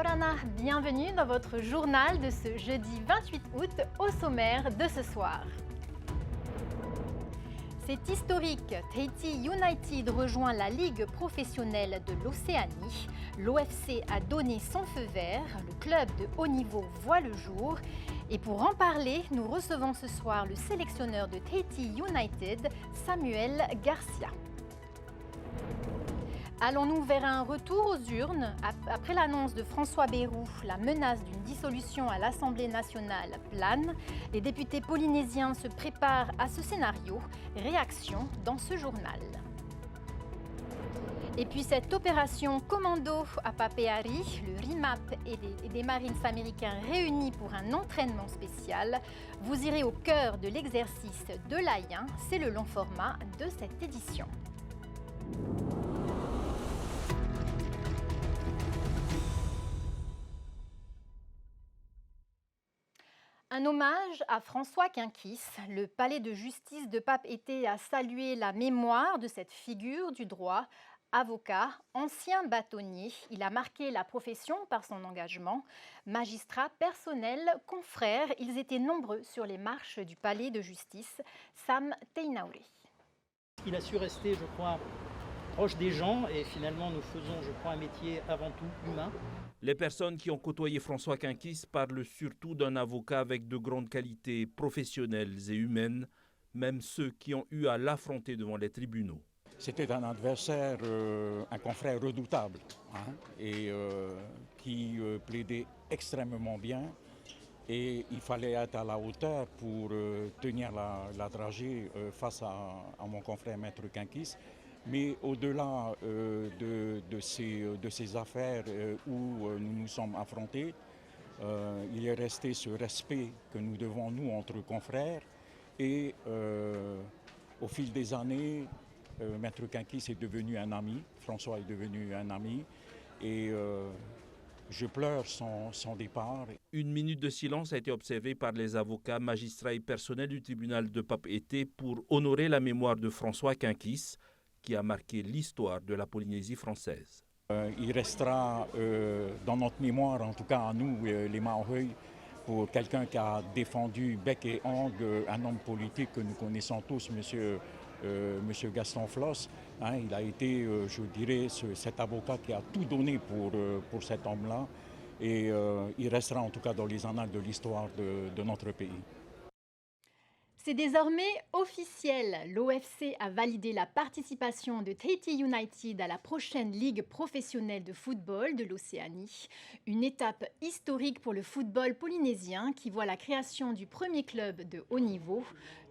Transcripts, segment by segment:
Yaurana, bienvenue dans votre journal de ce jeudi 28 août au sommaire de ce soir. C'est historique, Tahiti United rejoint la Ligue professionnelle de l'Océanie. L'OFC a donné son feu vert, le club de haut niveau voit le jour. Et pour en parler, nous recevons ce soir le sélectionneur de Tahiti United, Samuel Garcia. Allons-nous vers un retour aux urnes? Après l'annonce de François Bayrou, la menace d'une dissolution à l'Assemblée nationale plane. Les députés polynésiens se préparent à ce scénario. Réaction dans ce journal. Et puis cette opération commando à Papeari, le RIMAP et des Marines américains réunis pour un entraînement spécial. Vous irez au cœur de l'exercice de l'A1, c'est le long format de cette édition. Un hommage à François Quinckhis. Le palais de justice de Papeete a salué la mémoire de cette figure du droit. Avocat, ancien bâtonnier, il a marqué la profession par son engagement. Magistrats, personnel, confrères, ils étaient nombreux sur les marches du palais de justice. Sam Teinauri. Il a su rester, je crois, proche des gens et finalement nous faisons, je crois, un métier avant tout humain. Les personnes qui ont côtoyé François Quinckhis parlent surtout d'un avocat avec de grandes qualités professionnelles et humaines, même ceux qui ont eu à l'affronter devant les tribunaux. C'était un adversaire, un confrère redoutable, et qui plaidait extrêmement bien. Et il fallait être à la hauteur pour tenir la dragée face à mon confrère Maître Quinckhis. Mais au-delà de ces affaires où nous nous sommes affrontés, il est resté ce respect que nous devons, nous, entre confrères. Et au fil des années, Maître Quinckhis est devenu un ami, François est devenu un ami. Et je pleure son départ. Une minute de silence a été observée par les avocats, magistrats et personnels du tribunal de Papeete pour honorer la mémoire de François Quinckhis, qui a marqué l'histoire de la Polynésie française. Il restera dans notre mémoire, en tout cas à nous, les Maoris, pour quelqu'un qui a défendu bec et ongle un homme politique que nous connaissons tous, monsieur Gaston Floss. Il a été, je dirais, cet avocat qui a tout donné pour cet homme-là. Et il restera en tout cas dans les annales de l'histoire de notre pays. C'est désormais officiel. L'OFC a validé la participation de Tahiti United à la prochaine Ligue professionnelle de football de l'Océanie. Une étape historique pour le football polynésien qui voit la création du premier club de haut niveau.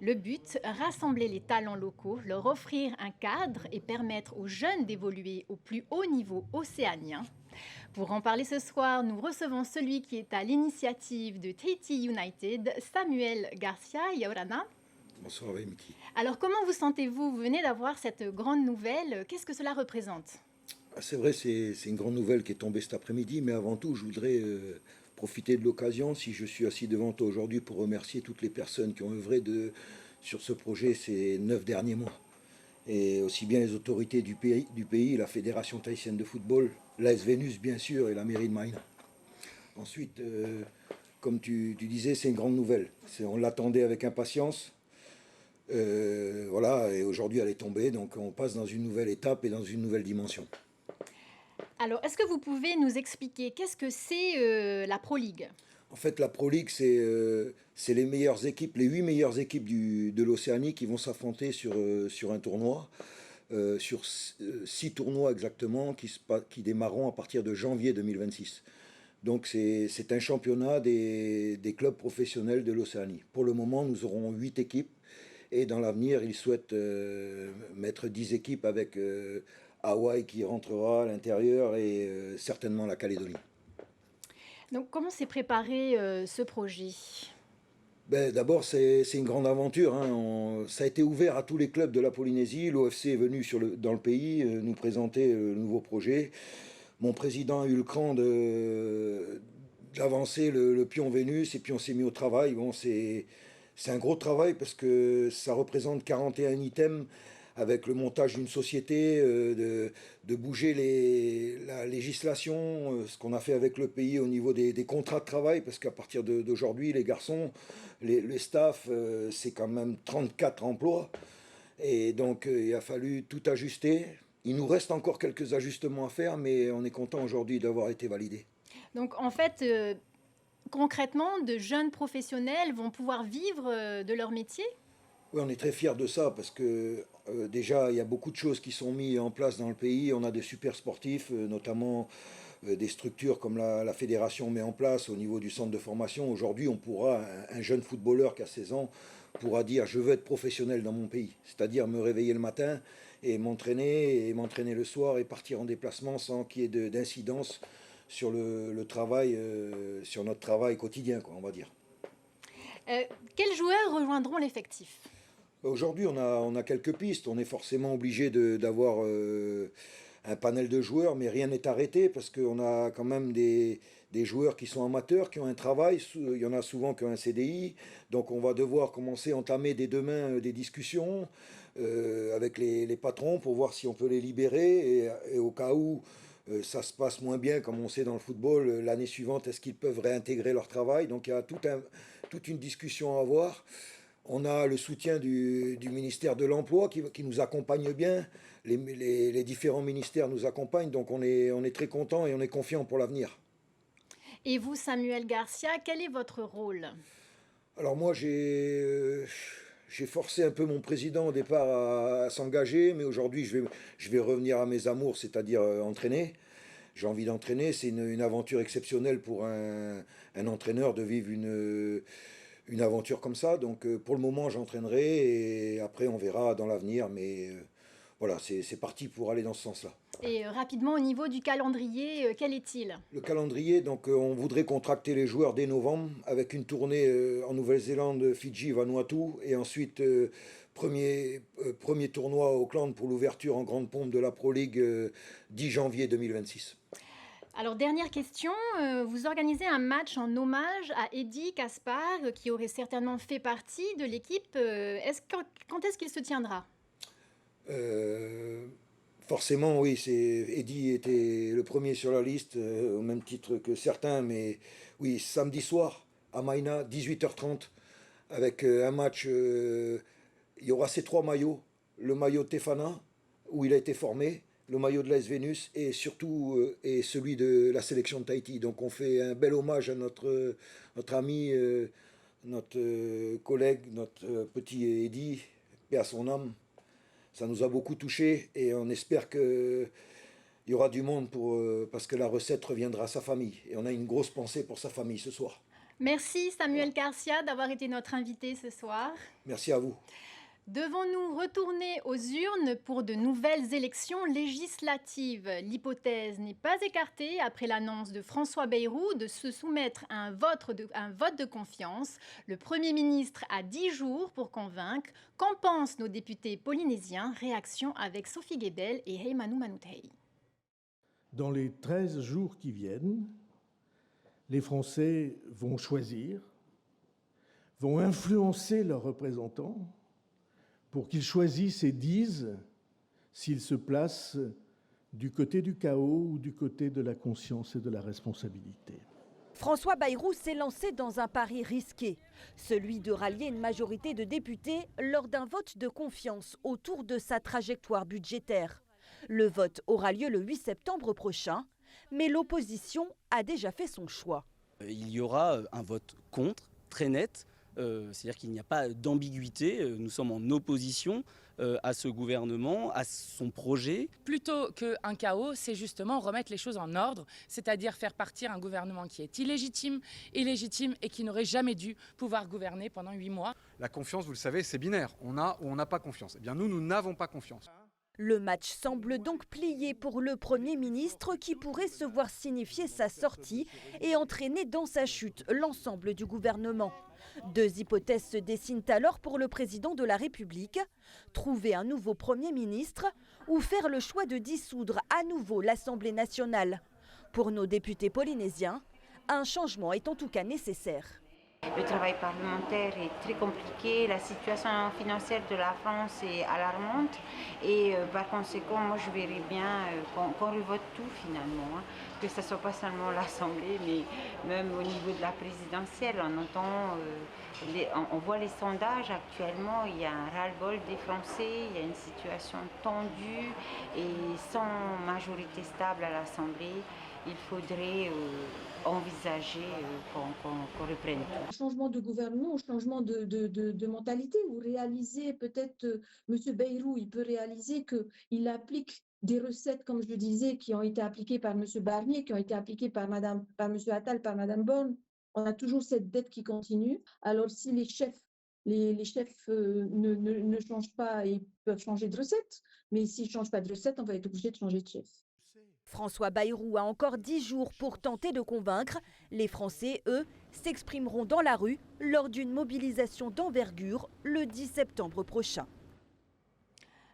Le but, rassembler les talents locaux, leur offrir un cadre et permettre aux jeunes d'évoluer au plus haut niveau océanien. Pour en parler ce soir, nous recevons celui qui est à l'initiative de Tahiti United, Samuel Garcia. Yaurana. Bonsoir, Miki. Alors, comment vous sentez-vous? Vous venez d'avoir cette grande nouvelle. Qu'est-ce que cela représente? C'est vrai, c'est une grande nouvelle qui est tombée cet après-midi, mais avant tout, je voudrais profiter de l'occasion, si je suis assis devant toi aujourd'hui, pour remercier toutes les personnes qui ont œuvré sur ce projet ces 9 derniers mois. Et aussi bien les autorités du pays, la Fédération tahitienne de football, l'AS Vénus bien sûr et la mairie de Marina. Ensuite, comme tu disais, c'est une grande nouvelle. On l'attendait avec impatience. Voilà, et aujourd'hui elle est tombée, donc on passe dans une nouvelle étape et dans une nouvelle dimension. Alors, est-ce que vous pouvez nous expliquer qu'est-ce que c'est la Pro League? En fait, la Pro League, c'est les meilleures équipes, les 8 meilleures équipes de l'Océanie qui vont s'affronter sur un tournoi, sur 6 tournois exactement, qui démarreront à partir de janvier 2026. Donc c'est un championnat des clubs professionnels de l'Océanie. Pour le moment, nous aurons 8 équipes, et dans l'avenir, ils souhaitent mettre 10 équipes avec Hawaï qui rentrera à l'intérieur et certainement la Calédonie. Donc, comment s'est préparé ce projet? D'abord, c'est une grande aventure. Ça a été ouvert à tous les clubs de la Polynésie. L'OFC est venu dans le pays nous présenter le nouveau projet. Mon président a eu le cran d'avancer le pion Vénus et puis on s'est mis au travail. Bon, c'est un gros travail parce que ça représente 41 items avec le montage d'une société, de bouger la législation, ce qu'on a fait avec le pays au niveau des contrats de travail, parce qu'à partir d'aujourd'hui, les garçons, les staffs, c'est quand même 34 emplois. Et donc, il a fallu tout ajuster. Il nous reste encore quelques ajustements à faire, mais on est content aujourd'hui d'avoir été validé. Donc en fait, concrètement, de jeunes professionnels vont pouvoir vivre de leur métier? Oui, on est très fiers de ça parce que déjà, il y a beaucoup de choses qui sont mises en place dans le pays. On a des super sportifs, notamment des structures comme la fédération met en place au niveau du centre de formation. Aujourd'hui, un jeune footballeur qui a 16 ans pourra dire « je veux être professionnel dans mon pays ». C'est-à-dire me réveiller le matin et m'entraîner le soir et partir en déplacement sans qu'il y ait d'incidence sur le travail, sur notre travail quotidien, quoi, on va dire. Quels joueurs rejoindront l'effectif? Aujourd'hui, on a quelques pistes. On est forcément obligé d'avoir un panel de joueurs, mais rien n'est arrêté parce qu'on a quand même des joueurs qui sont amateurs, qui ont un travail. Il y en a souvent qui ont un CDI. Donc on va devoir commencer à entamer dès demain des discussions avec les patrons pour voir si on peut les libérer. Et au cas où ça se passe moins bien, comme on sait dans le football, l'année suivante, est-ce qu'ils peuvent réintégrer leur travail? Donc il y a toute une discussion à avoir. On a le soutien du ministère de l'Emploi qui nous accompagne bien. Les différents ministères nous accompagnent, donc on est très contents et on est confiants pour l'avenir. Et vous, Samuel Garcia, quel est votre rôle? Alors moi, j'ai forcé un peu mon président au départ à s'engager, mais aujourd'hui, je vais revenir à mes amours, c'est-à-dire entraîner. J'ai envie d'entraîner, c'est une aventure exceptionnelle pour un entraîneur de vivre une aventure comme ça. Donc pour le moment, j'entraînerai et après, on verra dans l'avenir, mais voilà, c'est parti pour aller dans ce sens-là. Et rapidement, au niveau du calendrier, quel est-il? Le calendrier, donc on voudrait contracter les joueurs dès novembre avec une tournée en Nouvelle-Zélande, Fidji, Vanuatu et ensuite premier tournoi à Auckland pour l'ouverture en grande pompe de la Pro League 10 janvier 2026. Alors, dernière question, vous organisez un match en hommage à Eddie Caspar, qui aurait certainement fait partie de l'équipe. Quand est-ce qu'il se tiendra? Forcément, oui, Eddie était le premier sur la liste, au même titre que certains, mais oui, samedi soir, à Maïna, 18h30, avec un match, il y aura ces 3 maillots, le maillot de Tefana, où il a été formé, le maillot de l'AS Vénus, et surtout et celui de la sélection de Tahiti. Donc on fait un bel hommage à notre ami, notre collègue, notre petit Eddie, paix à son âme. Ça nous a beaucoup touchés et on espère qu'il y aura du monde parce que la recette reviendra à sa famille. Et on a une grosse pensée pour sa famille ce soir. Merci Samuel Garcia d'avoir été notre invité ce soir. Merci à vous. Devons-nous retourner aux urnes pour de nouvelles élections législatives? L'hypothèse n'est pas écartée après l'annonce de François Bayrou de se soumettre à un vote de confiance. Le Premier ministre a 10 jours pour convaincre. Qu'en pensent nos députés polynésiens? Réaction avec Sophie Guébel et Heymanu Manutei. Dans les 13 jours qui viennent, les Français vont choisir, vont influencer leurs représentants pour qu'ils choisissent et disent s'ils se placent du côté du chaos ou du côté de la conscience et de la responsabilité. François Bayrou s'est lancé dans un pari risqué, celui de rallier une majorité de députés lors d'un vote de confiance autour de sa trajectoire budgétaire. Le vote aura lieu le 8 septembre prochain, mais l'opposition a déjà fait son choix. Il y aura un vote contre, très net. C'est-à-dire qu'il n'y a pas d'ambiguïté, nous sommes en opposition à ce gouvernement, à son projet. Plutôt qu'un chaos, c'est justement remettre les choses en ordre, c'est-à-dire faire partir un gouvernement qui est illégitime et qui n'aurait jamais dû pouvoir gouverner pendant 8 mois. La confiance, vous le savez, c'est binaire, on a ou on n'a pas confiance. Eh bien nous n'avons pas confiance. Le match semble donc plié pour le Premier ministre qui pourrait se voir signifier sa sortie et entraîner dans sa chute l'ensemble du gouvernement. 2 hypothèses se dessinent alors pour le président de la République, trouver un nouveau Premier ministre ou faire le choix de dissoudre à nouveau l'Assemblée nationale. Pour nos députés polynésiens, un changement est en tout cas nécessaire. Le travail parlementaire est très compliqué, la situation financière de la France est alarmante et par conséquent, moi je verrais bien qu'on revote tout finalement, hein. Que ce ne soit pas seulement l'Assemblée, mais même au niveau de la présidentielle. On voit les sondages actuellement, il y a un ras-le-bol des Français, il y a une situation tendue et sans majorité stable à l'Assemblée, il faudrait envisager qu'on reprenne tout. Changement de gouvernement, changement de mentalité. Vous réalisez peut-être, M. Bayrou, il peut réaliser qu'il applique des recettes, comme je le disais, qui ont été appliquées par M. Barnier, qui ont été appliquées par M. Attal, par Mme Borne. On a toujours cette dette qui continue. Alors si les chefs ne changent pas, ils peuvent changer de recette. Mais s'ils ne changent pas de recette, on va être obligé de changer de chef. François Bayrou a encore 10 jours pour tenter de convaincre. Les Français, eux, s'exprimeront dans la rue lors d'une mobilisation d'envergure le 10 septembre prochain.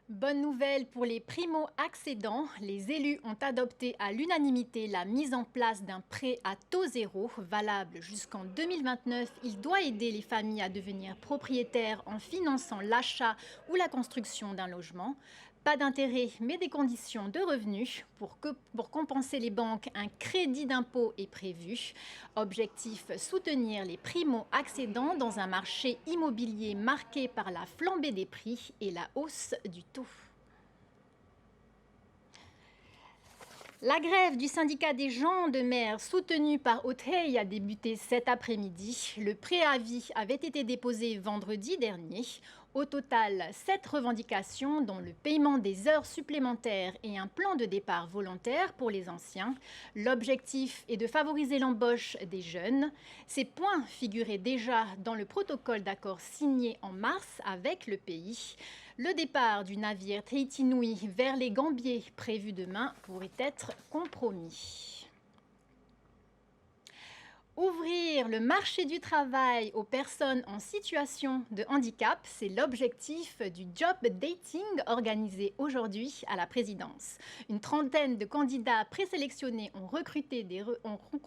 Bonne nouvelle pour les primo-accédants. Les élus ont adopté à l'unanimité la mise en place d'un prêt à taux zéro valable jusqu'en 2029. Il doit aider les familles à devenir propriétaires en finançant l'achat ou la construction d'un logement. Pas d'intérêt, mais des conditions de revenus. Pour compenser les banques, un crédit d'impôt est prévu. Objectif, soutenir les primo-accédants dans un marché immobilier marqué par la flambée des prix et la hausse du taux. La grève du syndicat des gens de mer soutenue par Othey a débuté cet après-midi. Le préavis avait été déposé vendredi dernier. Au total, 7 revendications, dont le paiement des heures supplémentaires et un plan de départ volontaire pour les anciens. L'objectif est de favoriser l'embauche des jeunes. Ces points figuraient déjà dans le protocole d'accord signé en mars avec le pays. Le départ du navire Tahiti Nui vers les Gambiers, prévu demain, pourrait être compromis. Ouvrir le marché du travail aux personnes en situation de handicap, c'est l'objectif du job dating organisé aujourd'hui à la présidence. Une trentaine de candidats présélectionnés ont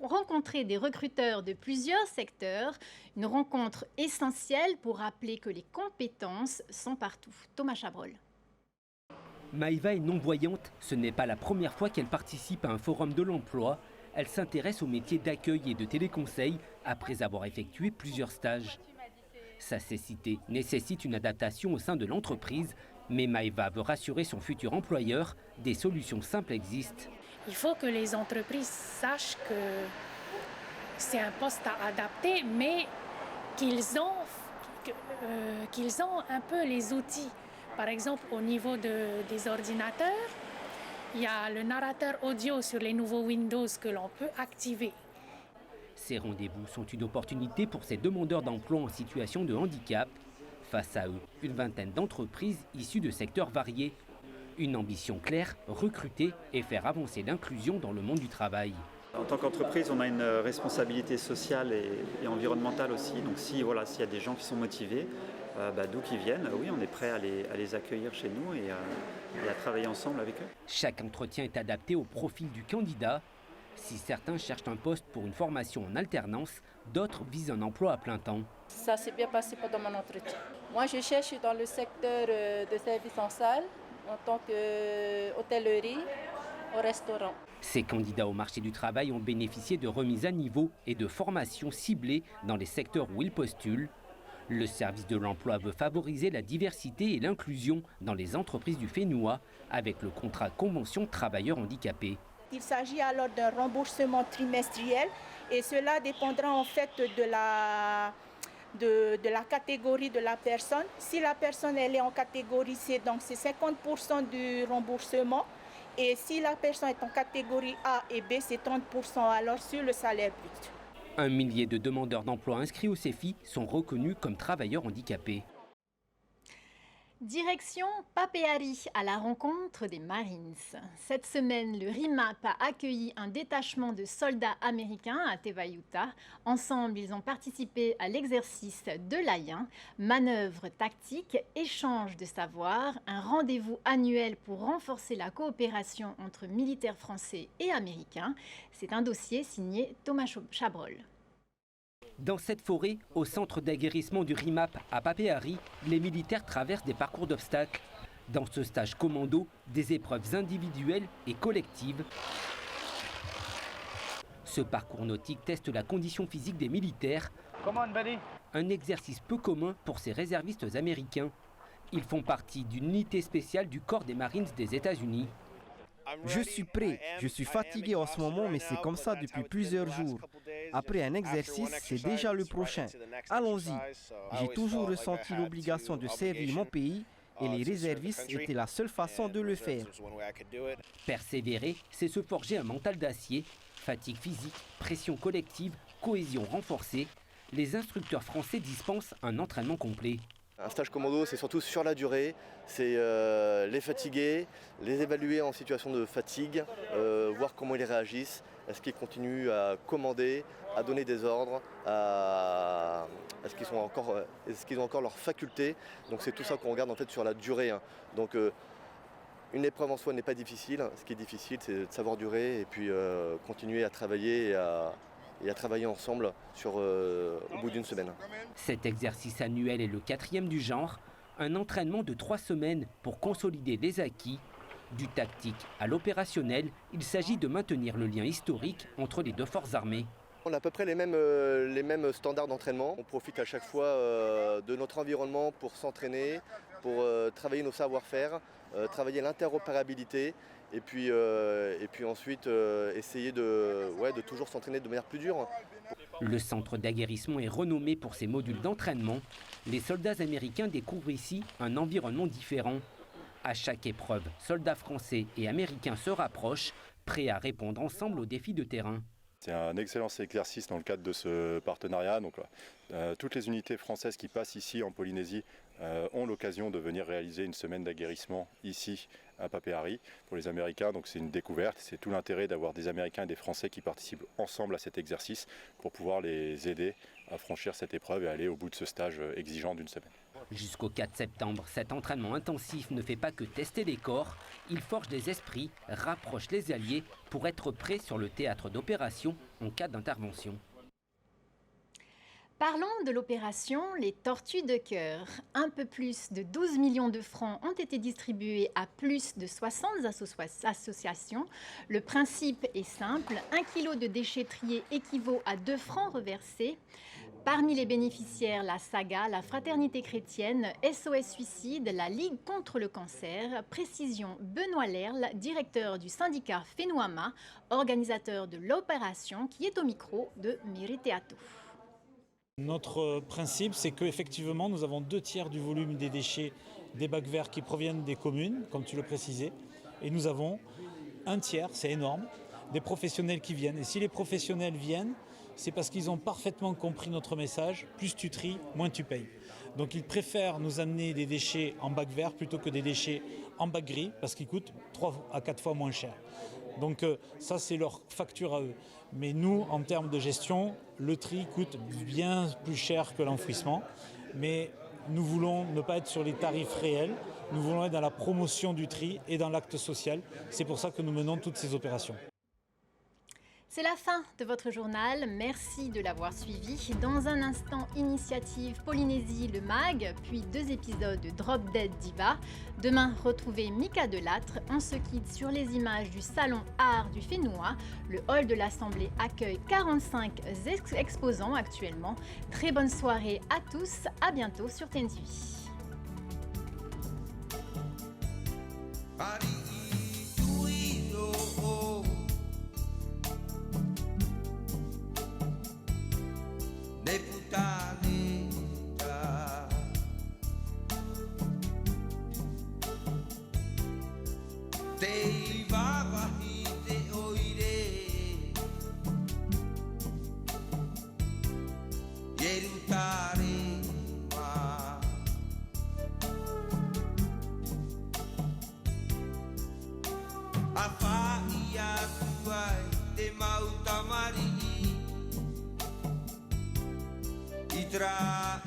rencontré des recruteurs de plusieurs secteurs. Une rencontre essentielle pour rappeler que les compétences sont partout. Thomas Chabrol. Maïva est non-voyante. Ce n'est pas la première fois qu'elle participe à un forum de l'emploi. Elle s'intéresse au métier d'accueil et de téléconseil après avoir effectué plusieurs stages. Sa cécité nécessite une adaptation au sein de l'entreprise, mais Maïva veut rassurer son futur employeur, des solutions simples existent. Il faut que les entreprises sachent que c'est un poste à adapter, mais qu'ils ont un peu les outils. Par exemple, au niveau des ordinateurs, il y a le narrateur audio sur les nouveaux Windows que l'on peut activer. Ces rendez-vous sont une opportunité pour ces demandeurs d'emploi en situation de handicap. Face à eux, une vingtaine d'entreprises issues de secteurs variés. Une ambition claire, recruter et faire avancer l'inclusion dans le monde du travail. En tant qu'entreprise, on a une responsabilité sociale et environnementale aussi. Donc s'il y a des gens qui sont motivés, d'où qu'ils viennent, oui, on est prêt à les accueillir chez nous et à travailler ensemble avec eux. Chaque entretien est adapté au profil du candidat. Si certains cherchent un poste pour une formation en alternance, d'autres visent un emploi à plein temps. Ça s'est bien passé pendant mon entretien. Moi, je cherche dans le secteur de services en salle, en tant qu'hôtellerie, au restaurant. Ces candidats au marché du travail ont bénéficié de remises à niveau et de formations ciblées dans les secteurs où ils postulent. Le service de l'emploi veut favoriser la diversité et l'inclusion dans les entreprises du Fénois avec le contrat convention travailleurs handicapés. Il s'agit alors d'un remboursement trimestriel et cela dépendra en fait de la catégorie de la personne. Si la personne elle est en catégorie C, donc c'est 50% du remboursement. Et si la personne est en catégorie A et B, c'est 30% alors sur le salaire brut. 1 millier de demandeurs d'emploi inscrits au CEFI sont reconnus comme travailleurs handicapés. Direction Papeari à la rencontre des Marines. Cette semaine, le RIMAP a accueilli un détachement de soldats américains à Tevayuta. Ensemble, ils ont participé à l'exercice de l'Ayen, manœuvres tactiques, échange de savoir, un rendez-vous annuel pour renforcer la coopération entre militaires français et américains. C'est un dossier signé Thomas Chabrol. Dans cette forêt, au centre d'aguerrissement du RIMAP à Papeari, les militaires traversent des parcours d'obstacles. Dans ce stage commando, des épreuves individuelles et collectives. Ce parcours nautique teste la condition physique des militaires. Un exercice peu commun pour ces réservistes américains. Ils font partie d'une unité spéciale du corps des Marines des États-Unis. Je suis prêt, je suis fatigué en ce moment, mais c'est comme ça depuis plusieurs jours. Après un exercice, c'est déjà le prochain. Allons-y. J'ai toujours ressenti l'obligation de servir mon pays et les réservistes étaient la seule façon de le faire. Persévérer, c'est se forger un mental d'acier. Fatigue physique, pression collective, cohésion renforcée. Les instructeurs français dispensent un entraînement complet. Un stage commando, c'est surtout sur la durée, c'est les fatiguer, les évaluer en situation de fatigue, voir comment ils réagissent, est-ce qu'ils continuent à commander, à donner des ordres, est-ce qu'ils ont encore leurs facultés. Donc c'est tout ça qu'on regarde en fait sur la durée. Donc une épreuve en soi n'est pas difficile, ce qui est difficile c'est de savoir durer et puis continuer à travailler et à travailler ensemble au bout d'une semaine. Cet exercice annuel est le 4e du genre, un entraînement de 3 semaines pour consolider les acquis. Du tactique à l'opérationnel, il s'agit de maintenir le lien historique entre les deux forces armées. On a à peu près les mêmes standards d'entraînement. On profite à chaque fois de notre environnement pour s'entraîner, pour travailler nos savoir-faire, travailler l'interopérabilité. Et puis ensuite essayer de toujours s'entraîner de manière plus dure. Le centre d'aguerrissement est renommé pour ses modules d'entraînement. Les soldats américains découvrent ici un environnement différent. À chaque épreuve, soldats français et américains se rapprochent, prêts à répondre ensemble aux défis de terrain. C'est un excellent exercice dans le cadre de ce partenariat. Donc, toutes les unités françaises qui passent ici en Polynésie ont l'occasion de venir réaliser une semaine d'aguerrissement ici à Papeari pour les Américains. Donc c'est une découverte, c'est tout l'intérêt d'avoir des Américains et des Français qui participent ensemble à cet exercice pour pouvoir les aider à franchir cette épreuve et aller au bout de ce stage exigeant d'une semaine. Jusqu'au 4 septembre, cet entraînement intensif ne fait pas que tester les corps, il forge les esprits, rapproche les alliés pour être prêt sur le théâtre d'opération en cas d'intervention. Parlons de l'opération Les Tortues de Cœur. Un peu plus de 12 millions de francs ont été distribués à plus de 60 associations. Le principe est simple, 1 kilo de déchets triés équivaut à 2 francs reversés. Parmi les bénéficiaires, la Saga, la Fraternité chrétienne, SOS Suicide, la Ligue contre le cancer. Précision Benoît Lerle, directeur du syndicat Fénoama, organisateur de l'opération, qui est au micro de Miritéato. Notre principe, c'est qu'effectivement, nous avons 2/3 du volume des déchets des bacs verts qui proviennent des communes, comme tu le précisais, et nous avons 1/3, c'est énorme, des professionnels qui viennent. Et si les professionnels viennent, c'est parce qu'ils ont parfaitement compris notre message, plus tu tries, moins tu payes. Donc ils préfèrent nous amener des déchets en bac vert plutôt que des déchets en bac gris, parce qu'ils coûtent 3 à 4 fois moins cher. Donc ça, c'est leur facture à eux. Mais nous, en termes de gestion, le tri coûte bien plus cher que l'enfouissement. Mais nous voulons ne pas être sur les tarifs réels. Nous voulons être dans la promotion du tri et dans l'acte social. C'est pour ça que nous menons toutes ces opérations. C'est la fin de votre journal, merci de l'avoir suivi. Dans un instant, Initiative Polynésie, le MAG, puis 2 épisodes de Drop Dead Diva. Demain, retrouvez Mika Delattre. On se quitte sur les images du Salon Art du Fénois. Le hall de l'Assemblée accueille 45 exposants actuellement. Très bonne soirée à tous, à bientôt sur TNTV. Itra